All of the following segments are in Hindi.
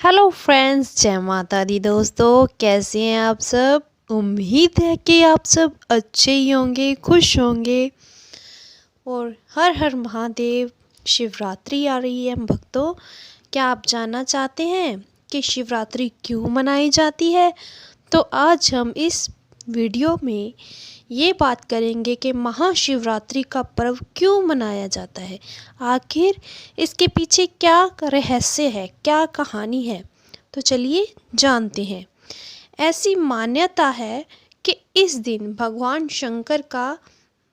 हेलो फ्रेंड्स, जय माता दी। दोस्तों, कैसे हैं आप सब? उम्मीद है कि आप सब अच्छे ही होंगे, खुश होंगे। और हर हर महादेव। शिवरात्रि आ रही है भक्तों। क्या आप जानना चाहते हैं कि शिवरात्रि क्यों मनाई जाती है? तो आज हम इस वीडियो में ये बात करेंगे कि महाशिवरात्रि का पर्व क्यों मनाया जाता है। आखिर इसके पीछे क्या रहस्य है, क्या कहानी है। तो चलिए जानते हैं। ऐसी मान्यता है कि इस दिन भगवान शंकर का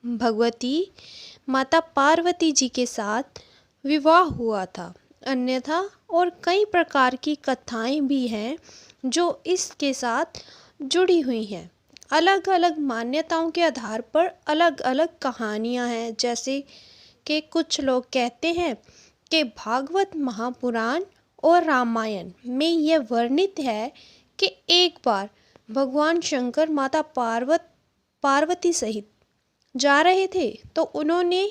भगवती माता पार्वती जी के साथ विवाह हुआ था। अन्यथा और कई प्रकार की कथाएं भी हैं जो इसके साथ जुड़ी हुई हैं। अलग अलग मान्यताओं के आधार पर अलग अलग कहानियां हैं। जैसे कि कुछ लोग कहते हैं कि भागवत महापुराण और रामायण में यह वर्णित है कि एक बार भगवान शंकर माता पार्वती सहित जा रहे थे तो उन्होंने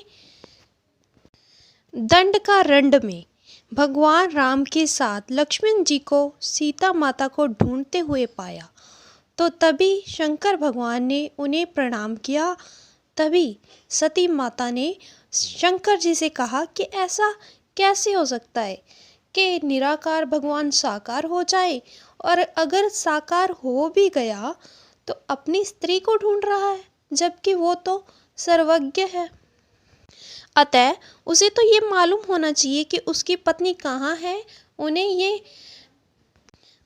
दंडकारण्य में भगवान राम के साथ लक्ष्मण जी को सीता माता को ढूंढते हुए पाया। तो तभी शंकर भगवान ने उन्हें प्रणाम किया। तभी सती माता ने शंकर जी से कहा कि ऐसा कैसे हो सकता है कि निराकार भगवान साकार हो जाए, और अगर साकार हो भी गया तो अपनी स्त्री को ढूंढ रहा है, जबकि वो तो सर्वज्ञ है। अतः उसे तो ये मालूम होना चाहिए कि उसकी पत्नी कहाँ है। उन्हें ये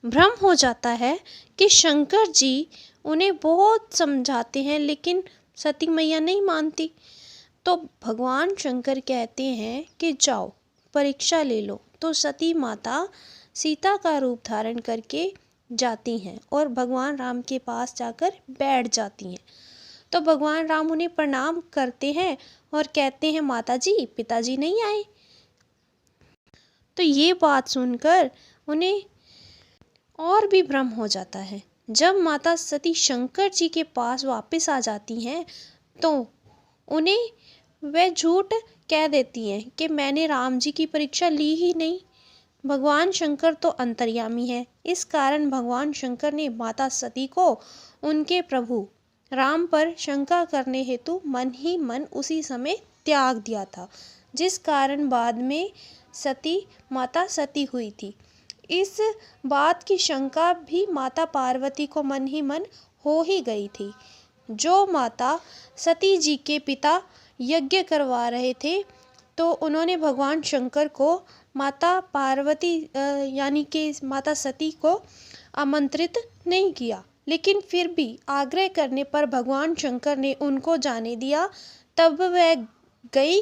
भ्रम हो जाता है कि शंकर जी उन्हें बहुत समझाते हैं, लेकिन सती मैया नहीं मानती। तो भगवान शंकर कहते हैं कि जाओ परीक्षा ले लो। तो सती माता सीता का रूप धारण करके जाती हैं और भगवान राम के पास जाकर बैठ जाती हैं। तो भगवान राम उन्हें प्रणाम करते हैं और कहते हैं, माता जी, पिताजी नहीं आए। तो ये बात सुनकर उन्हें और भी भ्रम हो जाता है। जब माता सती शंकर जी के पास वापस आ जाती हैं तो उन्हें वह झूठ कह देती हैं कि मैंने राम जी की परीक्षा ली ही नहीं। भगवान शंकर तो अंतर्यामी है। इस कारण भगवान शंकर ने माता सती को उनके प्रभु राम पर शंका करने हेतु मन ही मन उसी समय त्याग दिया था, जिस कारण बाद में सती माता सती हुई थी। इस बात की शंका भी माता पार्वती को मन ही मन हो ही गई थी। जो माता सती जी के पिता यज्ञ करवा रहे थे तो उन्होंने भगवान शंकर को माता पार्वती यानी कि माता सती को आमंत्रित नहीं किया, लेकिन फिर भी आग्रह करने पर भगवान शंकर ने उनको जाने दिया। तब वह गई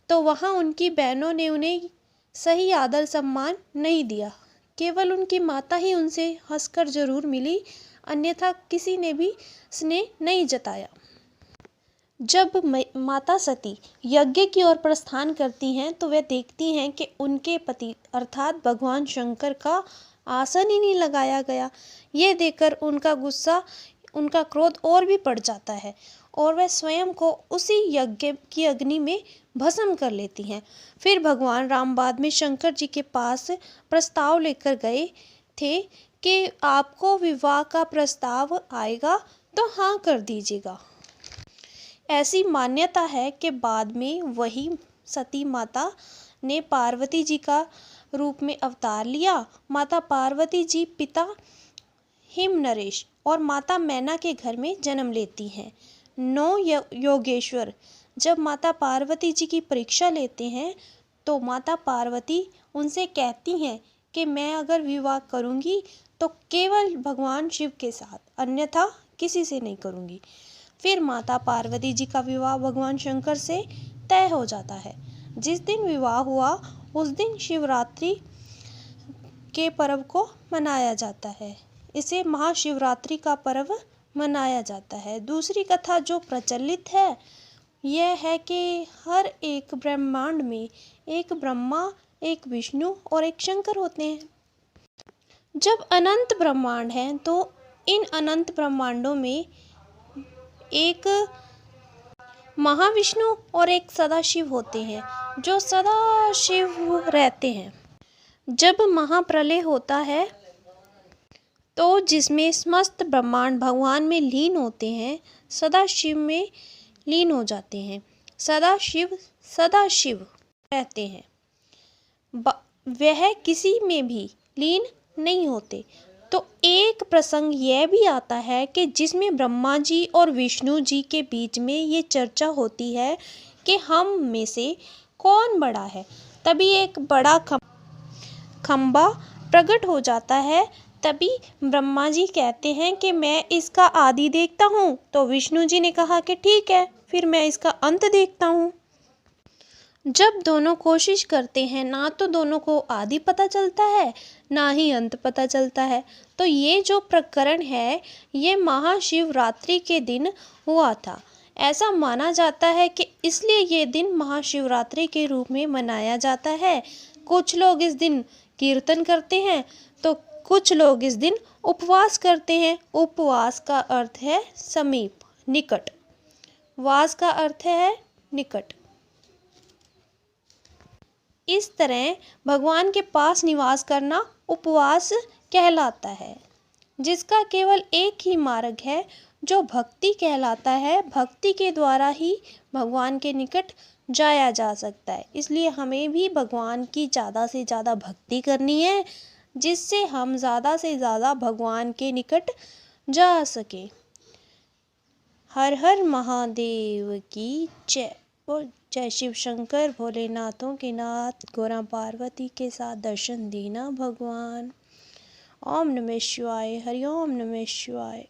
तो वहाँ उनकी बहनों ने उन्हें सही आदर सम्मान नहीं दिया। केवल उनकी माता ही उनसे हंसकर जरूर मिली, अन्यथा किसी ने भी स्नेह नहीं जताया। जब माता सती यज्ञ की ओर प्रस्थान करती हैं तो वे देखती हैं कि उनके पति अर्थात भगवान शंकर का आसन ही नहीं लगाया गया। ये देखकर उनका गुस्सा, उनका क्रोध और भी बढ़ जाता है और वह स्वयं को उसी यज्ञ की अग्नि में भस्म कर लेती हैं। फिर भगवान राम बाद में शंकर जी के पास प्रस्ताव लेकर गए थे कि आपको विवाह का प्रस्ताव आएगा तो हाँ कर दीजिएगा। ऐसी मान्यता है कि बाद में वही सती माता ने पार्वती जी का रूप में अवतार लिया। माता पार्वती जी पिता हिम नरेश और माता मैना के घर में जन्म लेती हैं। 9 योगेश्वर जब माता पार्वती जी की परीक्षा लेते हैं तो माता पार्वती उनसे कहती हैं कि मैं अगर विवाह करूंगी तो केवल भगवान शिव के साथ, अन्यथा किसी से नहीं करूंगी। फिर माता पार्वती जी का विवाह भगवान शंकर से तय हो जाता है। जिस दिन विवाह हुआ उस दिन शिवरात्रि के पर्व को मनाया जाता है। इसे महाशिवरात्रि का पर्व मनाया जाता है। दूसरी कथा जो प्रचलित है यह है कि हर एक ब्रह्मांड में एक ब्रह्मा, एक विष्णु और एक शंकर होते हैं। जब अनंत ब्रह्मांड हैं तो इन अनंत ब्रह्मांडों में एक महाविष्णु और एक सदाशिव होते हैं जो सदा शिव रहते हैं। जब महाप्रलय होता है तो जिसमें समस्त ब्रह्मांड भगवान में लीन होते हैं, सदा शिव में लीन हो जाते हैं। सदा शिव रहते हैं, वह किसी में भी लीन नहीं होते। तो एक प्रसंग यह भी आता है कि जिसमें ब्रह्मा जी और विष्णु जी के बीच में ये चर्चा होती है कि हम में से कौन बड़ा है। तभी एक बड़ा खंबा प्रकट हो जाता है। तभी ब्रह्मा जी कहते हैं कि मैं इसका आदि देखता हूँ, तो विष्णु जी ने कहा कि ठीक है, फिर मैं इसका अंत देखता हूँ। जब दोनों कोशिश करते हैं, ना तो दोनों को आदि पता चलता है, ना ही अंत पता चलता है। तो ये जो प्रकरण है, ये महाशिवरात्रि के दिन हुआ था। ऐसा माना जाता है कि इसलिए ये दिन महाशिवरात्रि के रूप में मनाया जाता है। कुछ लोग इस दिन कीर्तन करते हैं, तो कुछ लोग इस दिन उपवास करते हैं। उपवास का अर्थ है समीप, निकट। वास का अर्थ है निकट। इस तरह भगवान के पास निवास करना उपवास कहलाता है, जिसका केवल एक ही मार्ग है जो भक्ति कहलाता है। भक्ति के द्वारा ही भगवान के निकट जाया जा सकता है। इसलिए हमें भी भगवान की ज़्यादा से ज़्यादा भक्ति करनी है, जिससे हम ज़्यादा से ज़्यादा भगवान के निकट जा सकें। हर हर महादेव की जय। और जय शिव शंकर भोलेनाथों के नाथ, गौरा पार्वती के साथ दर्शन देना भगवान। ओम नमः शिवाय, हरि ओम नमः शिवाय।